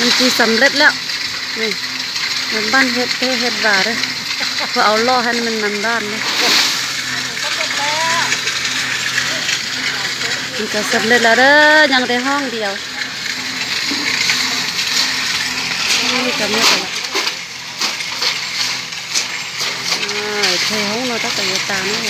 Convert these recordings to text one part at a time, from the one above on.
มันจีสำเร็จแล้วนี่มันบ้านเฮ็ดบาเลยเพื่อเอาล่อให้มันด้านเลยมันจะสำเร็จแล้วเด้อยังได้ห้องเดียวนี่จะไม่เป็นเทห้องเราต้องแต่ยตานี่ไง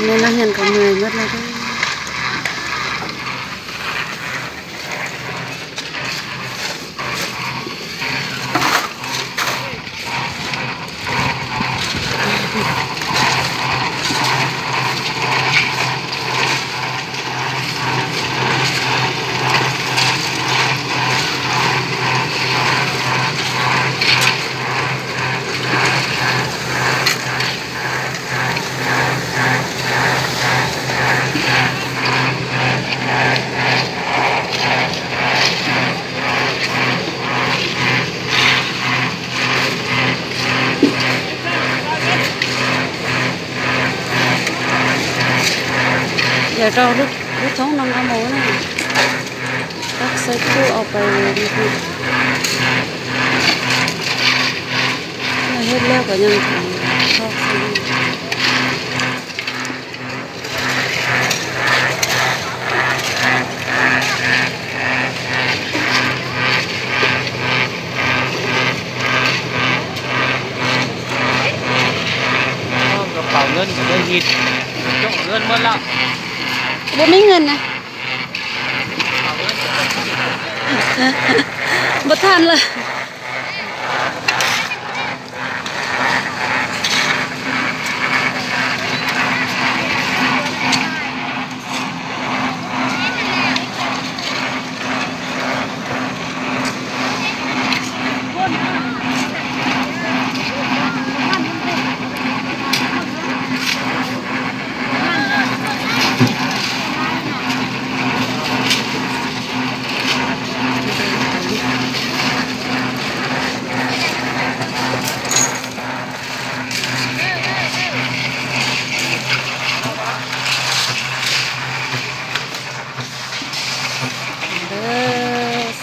นี่นักเรียนก็เหนื่อยมากเลยด้วยเดี๋ยวเราลูกท้องน้องกระโมนะตักใส่ตู้เอาไปดีขึ้นเฮ็ดแล้วก็ยังทำชอบซื้อกระเป๋าเงินก็ได้ยินจ้องเงินหมดละบ่มีเงินนะบ่ทันเลย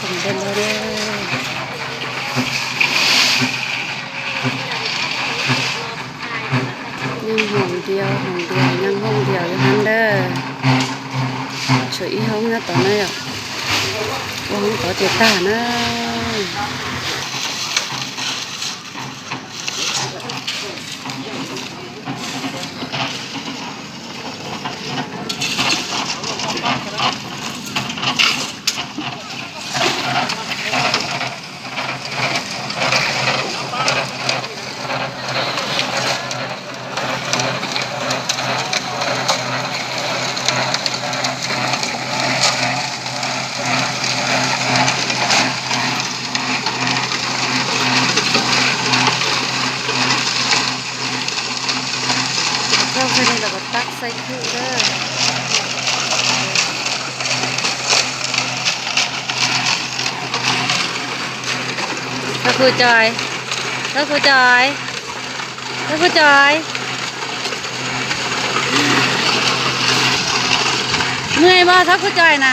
สำเร็จแล้วเด้อยังห้องเดียวยังห้องเดียวอยู่นั่นเด้อช่วยอีห้องนะตอนนี้อ่ะห้องต่อเจ็ดตานะเข้าไปนี่เราก็ตักใส่ถุงเด้อถ้าครูจอยเมื่อยบ่ถ้าครูจอยนะ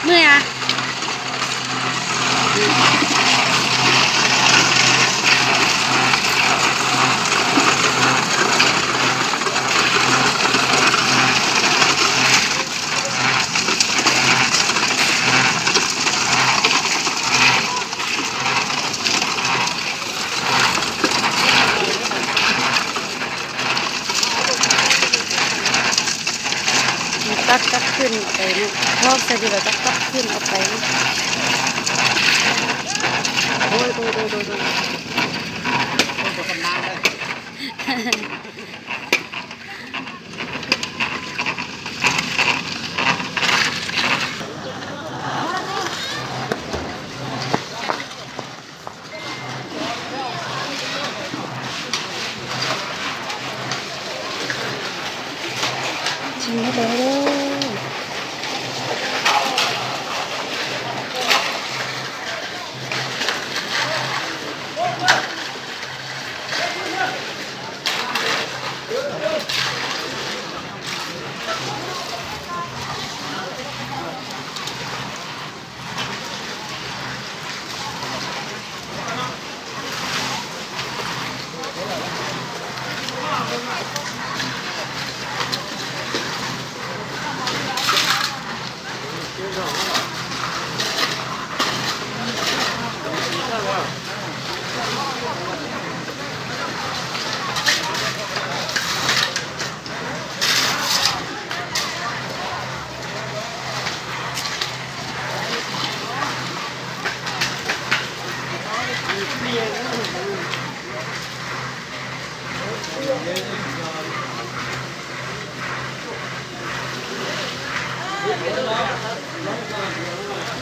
เมื่อยอ่ะตักขึ้นไปนะพอกใส่ดีกว่าตักขึ้นเอาไปนะโดยจะทำน้ำเลย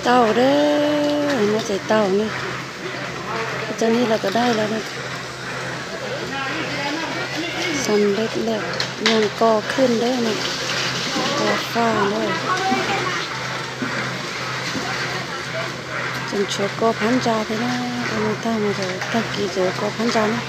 เต่าเด้อมาใส่เต่านี่เจ้านี้เราก็ได้แล้วนะสำเร็จแล้วยังก่อขึ้นได้อนะก่อฟ้าเลยจนชดก่อพันจาไปนะอันนี้ถ้ามาเจอถ้ากี่เจอก่อพันจานะ